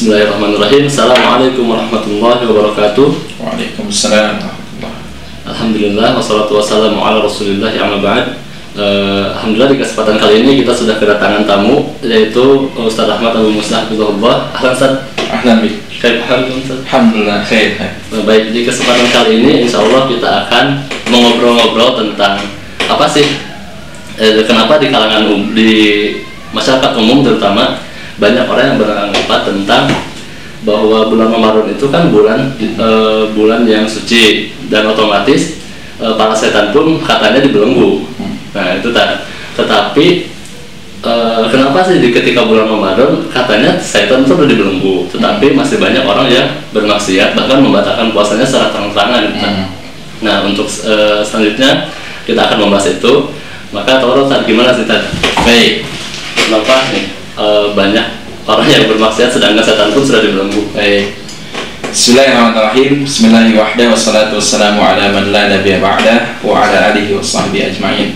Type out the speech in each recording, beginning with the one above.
Bismillahirrahmanirrahim. Assalamualaikum warahmatullahi wabarakatuh. Waalaikumsalam warahmatullahi. Alhamdulillah wassalatu wassalamu ala Rasulillah amma ba'd. Alhamdulillah di kesempatan kali ini kita sudah kedatangan tamu, yaitu Ustaz Ahmad Abu Musnah Hafizahullah. Ahlan Ustaz. Ahlan bik. Alhamdulillah khair. Baik, di kesempatan kali ini insya Allah kita akan mengobrol-ngobrol tentang apa sih kenapa di kalangan di masyarakat umum terutama banyak orang yang beranggapan tentang bahwa bulan Ramadan itu kan bulan yang suci dan otomatis para setan pun katanya dibelenggu. Nah itu tetapi kenapa sih ketika bulan Ramadan katanya setan itu sudah dibelenggu, tetapi masih banyak orang yang bermaksiat bahkan membatalkan puasanya secara terang-terangan. Nah untuk selanjutnya kita akan membahas itu. Maka tolong Ustaz, gimana sih Ustaz? Baik. Kenapa nih banyak orang yang bermaksiat sedangkan setan pun sudah dibelenggu? Baik. Bismillahirrahmanirrahim. Bismillahirrahmanirrahim. Wassalatu wassalamu ala man la nabiyya ba'dah wa ala alihi washabbihi ajma'in.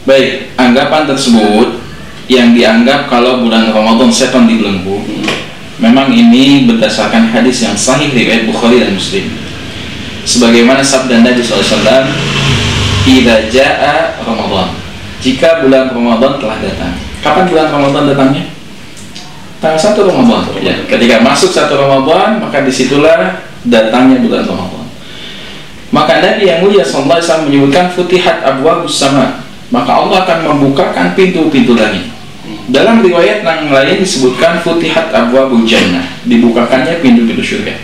Baik, anggapan tersebut yang dianggap kalau bulan Ramadan setan dibelenggu, memang ini berdasarkan hadis yang sahih riwayat Bukhari dan Muslim. Sebagaimana sabda Nabi SAW, "Idza jaa Ramadan." Jika bulan Ramadan telah datang. Kapan bulan Ramadan datangnya? Tanggal 1 Ramadan. Ya, ketika masuk 1 Ramadan, maka disitulah datangnya bulan Ramadan. Maka Nabi yang mulia sallallahu alaihi wasallam menyebutkan futihat abwabus sama, maka Allah akan membukakan pintu-pintu langit. Dalam riwayat yang lain disebutkan futihat abwabul jannah, dibukakannya pintu-pintu surga.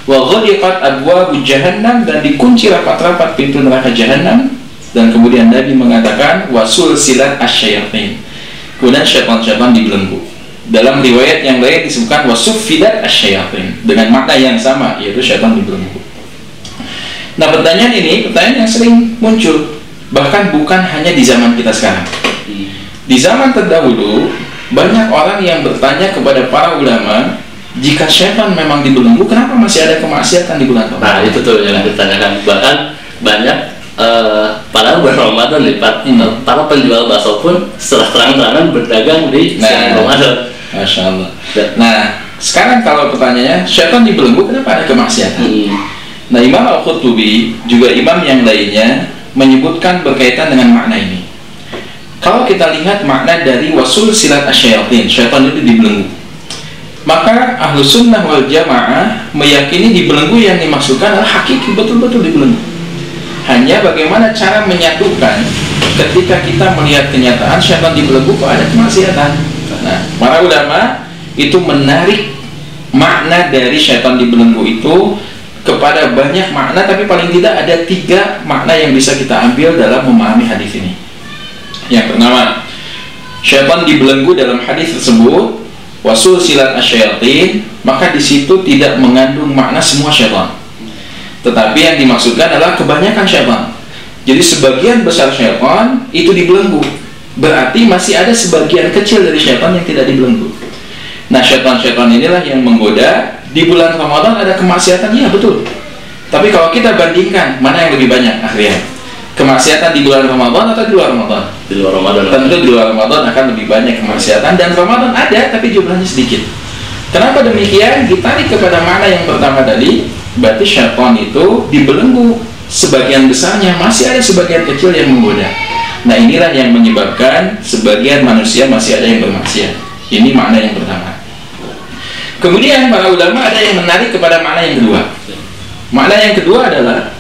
Wa ghaliqat abwabul jahannam, dan dikunci rapat-rapat pintu neraka jahannam. Dan kemudian Nabi mengatakan wasul silat asyayatin, kemudian syaitan-syaitan dibelenggu. Dalam riwayat yang lain disebutkan wasuffidat asyayatin, dengan makna yang sama, yaitu syaitan dibelenggu. Nah, pertanyaan ini pertanyaan yang sering muncul, bahkan bukan hanya di zaman kita sekarang. Di zaman terdahulu banyak orang yang bertanya kepada para ulama, jika syaitan memang dibelenggu, kenapa masih ada kemaksiatan di bulan Ramadan? Nah itu tuh yang ditanyakan. Bahkan banyak padahal bulan Ramadan nih, para penjual bakso pun setelah terang-terangan berdagang di siang Ramadan. Masya Allah. Nah sekarang kalau pertanyaannya syaitan dibelenggu, kenapa ada kemaksiatan? Nah Imam Al-Qurtubi juga imam yang lainnya menyebutkan berkaitan dengan makna ini. Kalau kita lihat makna dari wasul silat asyayatin, syaitan itu dibelenggu, maka ahlu sunnah wal jamaah meyakini dibelenggu yang dimaksudkan adalah hakiki, betul-betul dibelenggu. Hanya bagaimana cara menyatukan ketika kita melihat kenyataan syaitan dibelenggu kok ada kemaksiatan. Nah, para ulama itu menarik makna dari syaitan dibelenggu itu kepada banyak makna, tapi paling tidak ada 3 makna yang bisa kita ambil dalam memahami hadis ini. Yang pertama, syaitan dibelenggu dalam hadis tersebut wasul silat asyayatin, maka di situ tidak mengandung makna semua syaitan, tetapi yang dimaksudkan adalah kebanyakan syaitan. Jadi sebagian besar syaitan itu dibelenggu, berarti masih ada sebagian kecil dari syaitan yang tidak dibelenggu. Nah syaitan-syaitan inilah yang menggoda. Di bulan Ramadan ada kemaksiatan, ya betul. Tapi kalau kita bandingkan, mana yang lebih banyak akhirnya? Kemaksiatan di bulan Ramadan atau di luar Ramadan? Di luar Ramadan. Tentu di luar Ramadan akan lebih banyak kemaksiatan, dan Ramadan ada tapi jumlahnya sedikit. Kenapa demikian? Ditarik kepada mana yang pertama tadi, berarti syaitan itu dibelenggu, sebagian besarnya, masih ada sebagian kecil yang menggoda. Nah inilah yang menyebabkan sebagian manusia masih ada yang bermaksiat. Ini makna yang pertama. Kemudian para ulama ada yang menarik kepada makna yang kedua. Makna yang kedua adalah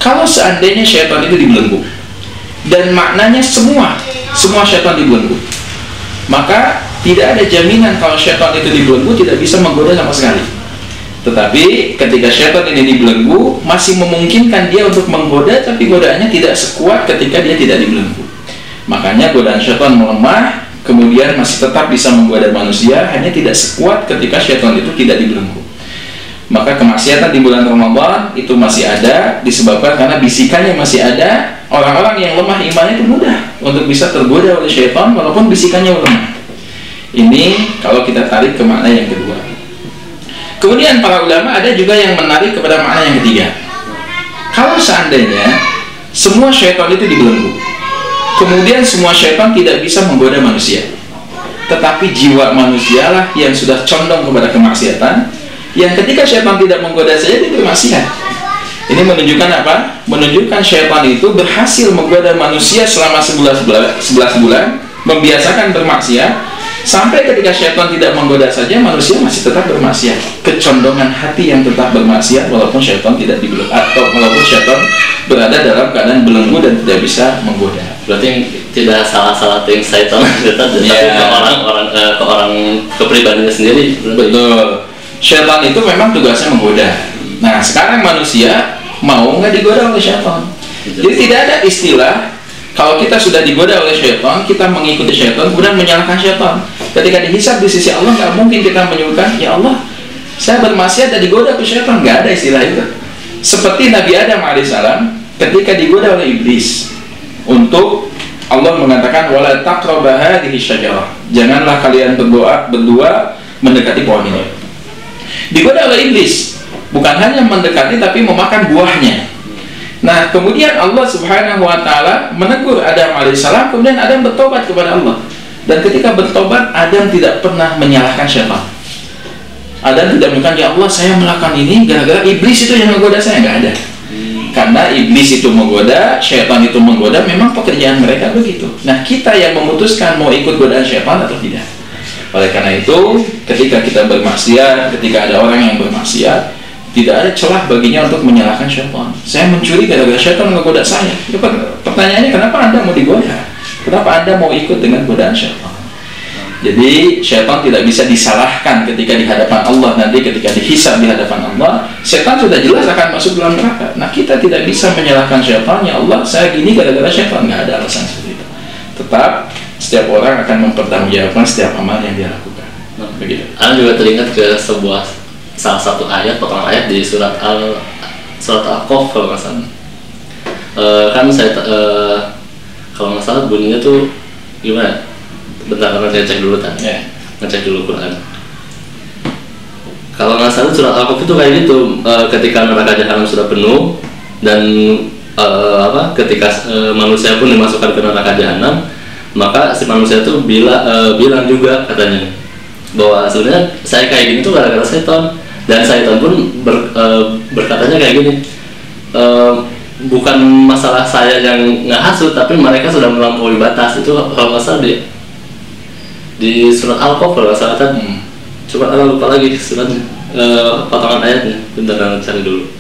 kalau seandainya syaitan itu dibelenggu dan maknanya semua syaitan dibelenggu, maka tidak ada jaminan kalau syaitan itu dibelenggu tidak bisa menggoda sama sekali. Tetapi ketika syaitan ini dibelenggu, masih memungkinkan dia untuk menggoda, tapi godaannya tidak sekuat ketika dia tidak dibelenggu. Makanya godaan syaitan melemah, kemudian masih tetap bisa menggoda manusia, hanya tidak sekuat ketika syaitan itu tidak dibelenggu. Maka kemaksiatan di bulan Ramadan itu masih ada, disebabkan karena bisikannya masih ada. Orang-orang yang lemah imannya itu mudah untuk bisa tergoda oleh syaitan walaupun bisikannya lemah. Ini kalau kita tarik ke makna yang kedua. Kemudian para ulama ada juga yang menarik kepada makna yang ketiga. Kalau seandainya semua syaitan itu dibelenggu, kemudian semua syaitan tidak bisa menggoda manusia, tetapi jiwa manusialah yang sudah condong kepada kemaksiatan, yang ketika syaitan tidak menggoda saja dia bermaksiat. Ini menunjukkan apa? Menunjukkan syaitan itu berhasil menggoda manusia selama 11 bulan, membiasakan bermaksiat, sampai ketika syaitan tidak menggoda saja manusia masih tetap bermaksiat. Kecondongan hati yang tetap bermaksiat walaupun syaitan tidak dibelenggu, atau walaupun syaitan berada dalam keadaan belenggu dan tidak bisa menggoda. Berarti tidak salah-salah yang syaitan tapi ke orang kepribadiannya sendiri. Betul. Syaitan itu memang tugasnya menggoda. Nah, sekarang manusia mau nggak digoda oleh syaitan? Jadi tidak ada istilah kalau kita sudah digoda oleh syaitan, kita mengikuti syaitan, kemudian menyalahkan syaitan. Ketika dihisab di sisi Allah, nggak mungkin kita menyebutkan, ya Allah, saya bermaksiat dan digoda ke syaitan. Nggak ada istilah itu. Seperti Nabi Adam alaihissalam ketika digoda oleh iblis, untuk Allah mengatakan, wala taqraba hadhihi syajarah. Janganlah kalian berdua mendekati pohon ini. Digoda oleh iblis, bukan hanya mendekati tapi memakan buahnya. Nah, kemudian Allah Subhanahu wa taala menegur Adam alaihissalam, kemudian Adam bertobat kepada Allah. Dan ketika bertobat, Adam tidak pernah menyalahkan syaitan. Adam tidak mengatakan, ya Allah, saya melakukan ini gara-gara iblis itu yang menggoda saya. Nggak ada. Karena iblis itu menggoda, syaitan itu menggoda, memang pekerjaan mereka begitu. Nah, kita yang memutuskan mau ikut godaan syaitan atau tidak. Oleh karena itu, ketika kita bermaksiat, ketika ada orang yang bermaksiat, tidak ada celah baginya untuk menyalahkan syaitan. Saya mencuri gara-gara syaitan menggoda saya. Pertanyaannya, kenapa Anda mau digoda? Kenapa Anda mau ikut dengan godaan syaitan? Jadi syaitan tidak bisa disalahkan ketika di hadapan Allah. Nanti ketika dihisab di hadapan Allah, syaitan sudah jelas akan masuk dalam neraka. Nah, kita tidak bisa menyalahkan syaitan. Ya Allah, saya gini gara-gara syaitan. Nggak ada alasan seperti itu. Tetap setiap orang akan mempertanggungjawabkan setiap amal yang dia lakukan. Begitu. Anda juga teringat ke salah satu ayat, potongan ayat di surat Al-Qaf kalau nggak salah. Kan saya kalau nggak salah bunyinya tuh gimana? Bentar, karena saya cek dulu tadi. Ngecek dulu Quran. Kalau nggak salah surat Al-Qaf itu kayak gitu, ketika neraka jahanam sudah penuh dan ketika manusia pun dimasukkan ke neraka jahanam, maka si manusia itu bilang juga katanya bahwa sebenarnya saya kayak gini tuh gara-gara setan, dan setan pun berkatanya kayak gini, bukan masalah saya yang ngehasut, tapi mereka sudah melampaui batas. Itu kalau nggak salah di surat Al-Qaf kalau nggak salah kan. Coba Anda lupa lagi surat potongan ayatnya, bentar Anda cari dulu.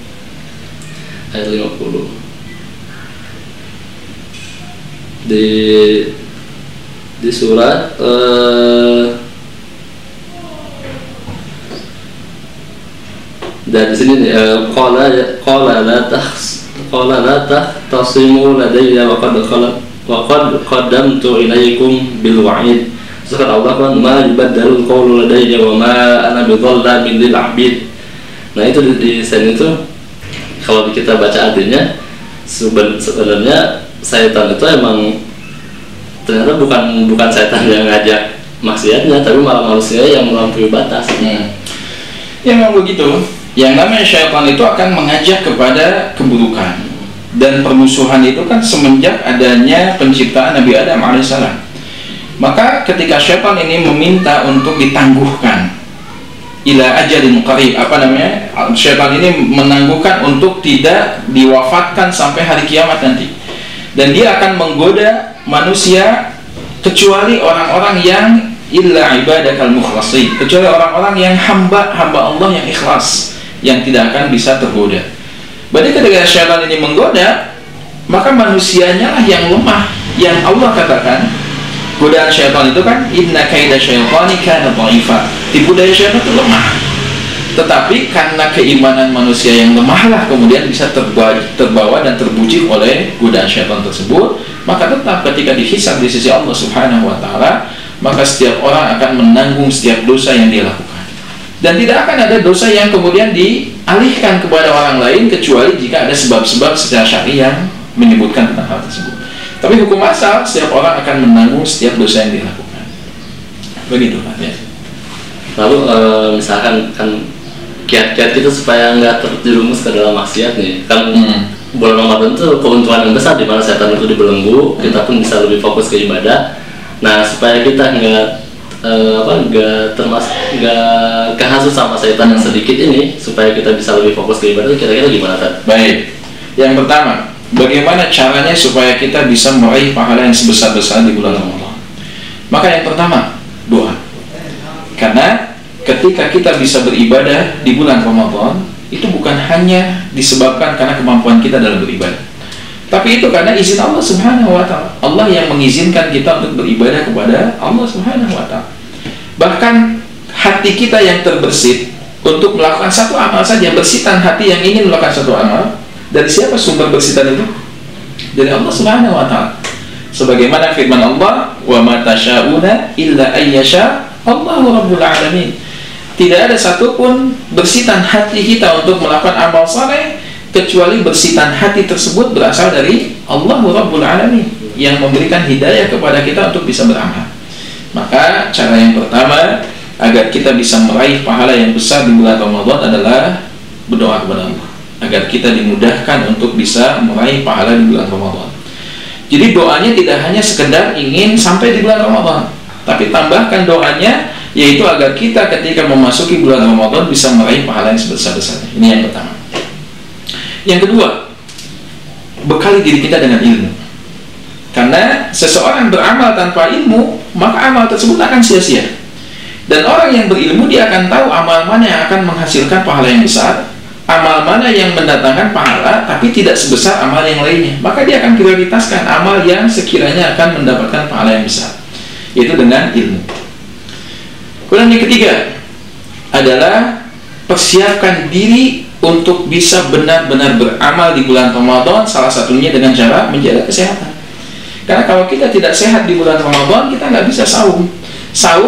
Ayat 50 di surat dan di sini nih, qala la tahtasimu ladayya wa qad qaddamtu ilaikum bil wa'id. Surat Allah kan, ma yubaddalul qawlu ladayya wa ma ana bidhallamin lil 'abid. Nah, itu di sini itu kalau kita baca artinya, sebenarnya setan itu emang ternyata bukan setan yang ngajak maksiatnya, tapi malah manusia yang melampaui batas. Ya, memang begitu. Yang namanya syaitan itu akan mengajak kepada keburukan, dan permusuhan itu kan semenjak adanya penciptaan Nabi Adam alaihissalam. Maka ketika syaitan ini meminta untuk ditangguhkan ila ajalin qarib, syaitan ini menangguhkan untuk tidak diwafatkan sampai hari kiamat nanti, dan dia akan menggoda manusia kecuali orang-orang yang illa ibadakal mukhlasin, kecuali orang-orang yang hamba Allah yang ikhlas, yang tidak akan bisa tergoda. Berarti ketika syaitan ini menggoda, maka manusianya lah yang lemah. Yang Allah katakan, godaan syaitan itu kan, inna kaida syaitani kana dha'ifa. Tipu daya syaitan itu lemah. Tetapi karena keimanan manusia yang lemahlah kemudian bisa terbawa dan terbujuk oleh godaan syaitan tersebut. Maka tetap ketika dihisab di sisi Allah Subhanahu wa taala, maka setiap orang akan menanggung setiap dosa yang dia lakukan. Dan tidak akan ada dosa yang kemudian dialihkan kepada orang lain kecuali jika ada sebab-sebab secara syar'i yang menyebutkan tentang hal tersebut. Tapi hukum asal, setiap orang akan menanggung setiap dosa yang dia lakukan. Begitu Pak ya. Lalu misalkan kan kiat-kiat kita supaya nggak terjerumus ke dalam maksiat nih kan. Bulan Ramadan itu keuntungan yang besar di mana setan itu dibelenggu, kita pun bisa lebih fokus ke ibadah. Nah, supaya kita nggak nggak kehasut sama setan yang sedikit ini, supaya kita bisa lebih fokus ke ibadah, kira-kira gimana Tad? Baik, yang pertama, bagaimana caranya supaya kita bisa meraih pahala yang sebesar-besar di bulan Ramadan? Maka yang pertama, doa. Karena ketika kita bisa beribadah di bulan Ramadan, itu bukan hanya disebabkan karena kemampuan kita dalam beribadah, tapi itu karena izin Allah Subhanahu wa Ta'ala. Allah yang mengizinkan kita untuk beribadah kepada Allah Subhanahu wa Ta'ala. Bahkan hati kita yang terbersit untuk melakukan satu amal saja, bersitan hati yang ingin melakukan satu amal, dari siapa sumber bersitan itu? Dari Allah Subhanahu wa Ta'ala. Sebagaimana firman Allah, "Wa ma tasyauna illa ayyasha Allahu rabbul alamin." Tidak ada satupun bersitan hati kita untuk melakukan amal saleh kecuali bersitan hati tersebut berasal dari Allah Rabbul Alamin yang memberikan hidayah kepada kita untuk bisa beramal. Maka cara yang pertama agar kita bisa meraih pahala yang besar di bulan Ramadan adalah berdoa kepada Allah agar kita dimudahkan untuk bisa meraih pahala di bulan Ramadan. Jadi doanya tidak hanya sekedar ingin sampai di bulan Ramadan, tapi tambahkan doanya, yaitu agar kita ketika memasuki bulan Ramadan bisa meraih pahala yang sebesar-besarnya. Ini yang pertama. Yang kedua, bekali diri kita dengan ilmu. Karena seseorang beramal tanpa ilmu, maka amal tersebut akan sia-sia. Dan orang yang berilmu, dia akan tahu amal mana yang akan menghasilkan pahala yang besar, amal mana yang mendatangkan pahala tapi tidak sebesar amal yang lainnya. Maka dia akan prioritaskan amal yang sekiranya akan mendapatkan pahala yang besar, yaitu dengan ilmu. Kemudian yang ketiga adalah persiapkan diri untuk bisa benar-benar beramal di bulan Ramadan, salah satunya dengan cara menjaga kesehatan. Karena kalau kita tidak sehat di bulan Ramadan, kita nggak bisa saum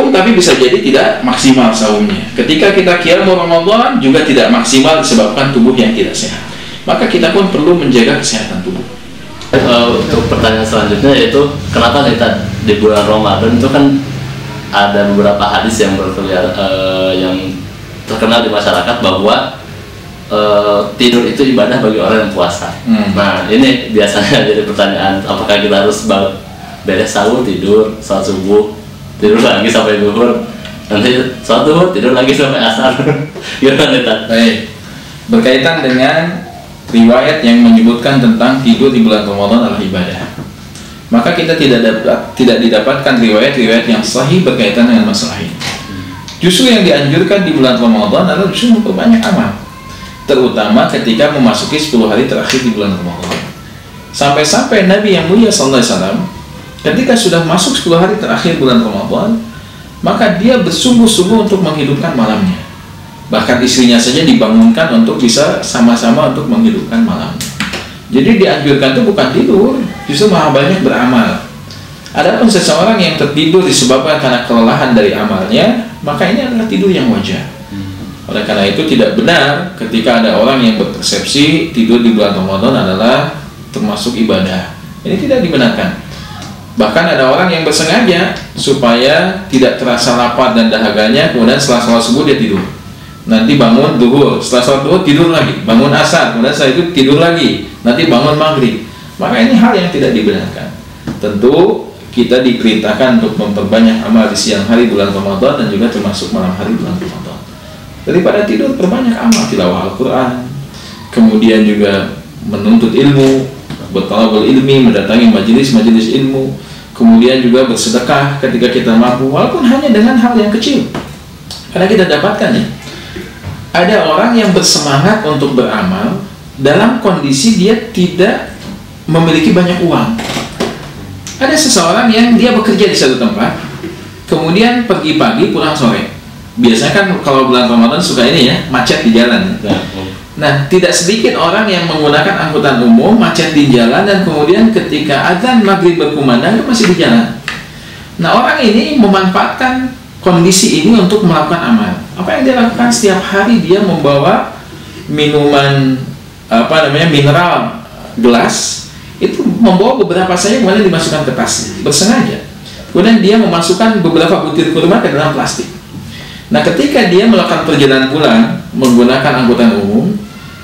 tapi bisa jadi tidak maksimal saumnya. Ketika kita qiyamul Ramadan juga tidak maksimal disebabkan tubuh yang tidak sehat. Maka kita pun perlu menjaga kesehatan tubuh. Untuk pertanyaan selanjutnya, yaitu kenapa kita di bulan Ramadan itu kan ada beberapa hadis yang yang terkenal di masyarakat bahwa tidur itu ibadah bagi orang yang puasa. Nah, ini biasanya jadi pertanyaan, apakah kita harus beres sahur tidur, salat subuh tidur lagi sampai zuhur, nanti salat zuhur tidur lagi sampai asar? Gimana nih Tad? Baik, berkaitan dengan riwayat yang menyebutkan tentang tidur di bulan Ramadan adalah ibadah, maka kita tidak didapatkan riwayat-riwayat yang sahih berkaitan dengan masalah ini. Justru yang dianjurkan di bulan Ramadan adalah justru memperbanyak amal, terutama ketika memasuki 10 hari terakhir di bulan Ramadan. Sampai-sampai Nabi yang mulia SAW ketika sudah masuk 10 hari terakhir bulan Ramadan, maka dia bersungguh-sungguh untuk menghidupkan malamnya. Bahkan istrinya saja dibangunkan untuk bisa sama-sama untuk menghidupkan malamnya. Jadi dianjurkan itu bukan tidur, justru malah banyak beramal. Adapun seseorang yang tertidur disebabkan karena kelelahan dari amalnya, maka ini adalah tidur yang wajar. Oleh karena itu tidak benar ketika ada orang yang berpersepsi tidur di bulan Ramadan adalah termasuk ibadah. Ini tidak dibenarkan. Bahkan ada orang yang bersengaja supaya tidak terasa lapar dan dahaganya, kemudian setelah sholat subuh dia tidur. Nanti bangun duhur, setelah sholat duhur tidur lagi, bangun asar, kemudian setelah itu tidur lagi, nanti bangun maghrib. Maka ini hal yang tidak dibenarkan. Tentu kita diperintahkan untuk memperbanyak amal di siang hari bulan Ramadan dan juga termasuk malam hari bulan Ramadan. Daripada tidur, perbanyak amal, tilawah Al-Quran, kemudian juga menuntut ilmu, bertalabul ilmi, mendatangi majelis-majelis ilmu, kemudian juga bersedekah ketika kita mampu, walaupun hanya dengan hal yang kecil. Karena kita dapatkan ya, ada orang yang bersemangat untuk beramal dalam kondisi dia tidak memiliki banyak uang. Ada seseorang yang dia bekerja di satu tempat, kemudian pergi pagi pulang sore. Biasanya kan kalau bulan Ramadan suka ini ya, macet di jalan. Nah, tidak sedikit orang yang menggunakan angkutan umum, macet di jalan, dan kemudian ketika azan maghrib berkumandang, itu masih di jalan. Nah, orang ini memanfaatkan kondisi ini untuk melakukan amal. Apa yang dia lakukan? Setiap hari dia membawa minuman mineral gelas, itu membawa beberapa saja, kemudian dimasukkan ke tas bersengaja. Kemudian dia memasukkan beberapa butir kurma ke dalam plastik. Nah, ketika dia melakukan perjalanan pulang menggunakan angkutan umum,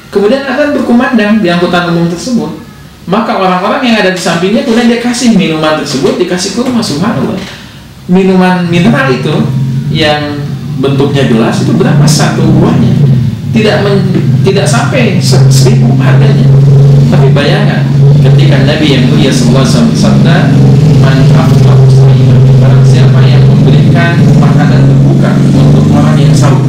kemudian akan berkumandang di angkutan umum tersebut, maka orang-orang yang ada di sampingnya kemudian dia kasih minuman tersebut, dikasih kurma. Subhanallah, minuman mineral itu yang bentuknya gelas itu berapa satu buahnya? Tidak sampai 1.000 harganya. Tapi bayangkan ketika Nabi yang mulia sallallahu alaihi wasallam bersabda, "Man afṭara sha'iman," barang siapa yang memberikan makanan berbuka untuk orang yang sahur,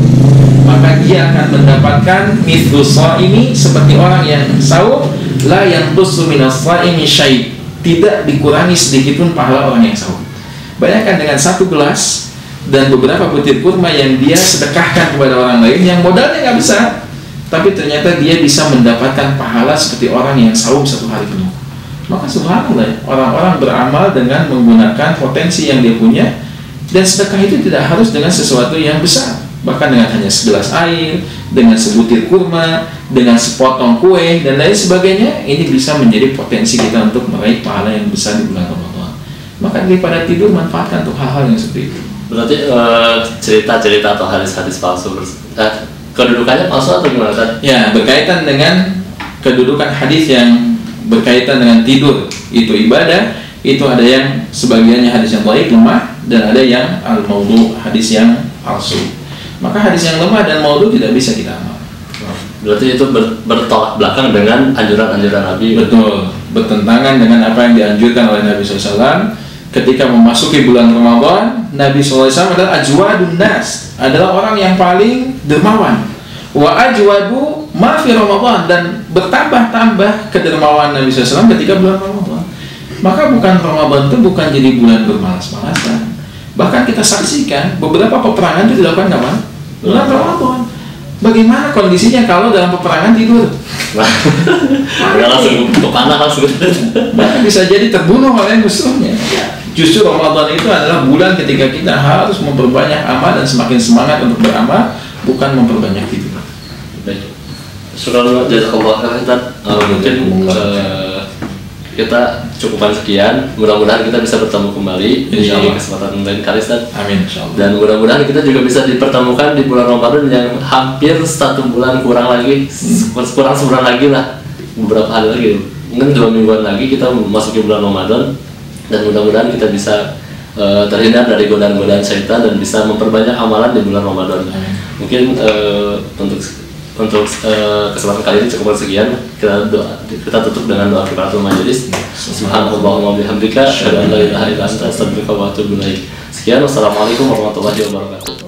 maka dia akan mendapatkan mithlu sha'imi, seperti orang yang sahur, la yanqusu minas sha'imi syai', tidak dikurangi sedikit pun pahala orang yang sahur. Bayangkan dengan satu gelas dan beberapa butir kurma yang dia sedekahkan kepada orang lain yang modalnya nggak besar, tapi ternyata dia bisa mendapatkan pahala seperti orang yang saum 1 hari penuh. Maka subhanallah, orang-orang beramal dengan menggunakan potensi yang dia punya, dan sedekah itu tidak harus dengan sesuatu yang besar, bahkan dengan hanya segelas air, dengan sebutir kurma, dengan sepotong kue dan lain sebagainya, ini bisa menjadi potensi kita untuk meraih pahala yang besar di bulan Ramadan. Maka daripada tidur, manfaatkan untuk hal-hal yang seperti itu. Berarti cerita-cerita atau hadis-hadis palsu kedudukannya palsu atau gimana kan? Ya, berkaitan dengan kedudukan hadis yang berkaitan dengan tidur itu ibadah, itu ada yang sebagiannya hadis yang dhaif, lemah, dan ada yang al-maudhu, hadis yang palsu. Maka hadis yang lemah dan maudhu tidak bisa kita amal. Berarti itu bertolak belakang dengan anjuran-anjuran Nabi. Betul, bertentangan dengan apa yang dianjurkan oleh Nabi SAW. Ketika memasuki bulan Ramadan, Nabi SAW adalah ajwadun nas, adalah orang yang paling dermawan. Wa ajwadu ma fi Ramadan, dan bertambah-tambah kedermawan Nabi SAW ketika bulan Ramadan. Maka bukan Ramadan itu bukan jadi bulan bermalas-malasan. Bahkan kita saksikan beberapa peperangan itu dilakukan kapan? Bulan Ramadan. Bagaimana kondisinya kalau dalam peperangan tidur? Langsung kepanah langsung. Bahkan bisa jadi terbunuh oleh musuhnya. Justru Ramadan itu adalah bulan ketika kita harus memperbanyak amal dan semakin semangat untuk beramal, bukan memperbanyak tidur. Baik. Syukur jazakallah khairan. Mungkin kita cukupkan sekian. Mudah-mudahan kita bisa bertemu kembali di kesempatan lain kali, Ustaz. Amin, insyaallah. Dan mudah-mudahan kita juga bisa dipertemukan di bulan Ramadan yang hampir 1 bulan kurang lagi, kurang sebulan lagi lah, beberapa hari lagi, mungkin 2 mingguan lagi kita memasuki bulan Ramadan. Dan mudah-mudahan kita bisa terhindar dari godaan-godaan syaitan dan bisa memperbanyak amalan di bulan Ramadan. Mungkin untuk kesempatan kali ini cukup sekian. Kita tutup dengan doa kifaratul majelis. Subhanallahumma bihamdika asyhadu an la ilaha illa anta astaghfiruka wa atubu ilaik. Sekian, wassalamualaikum warahmatullahi wabarakatuh.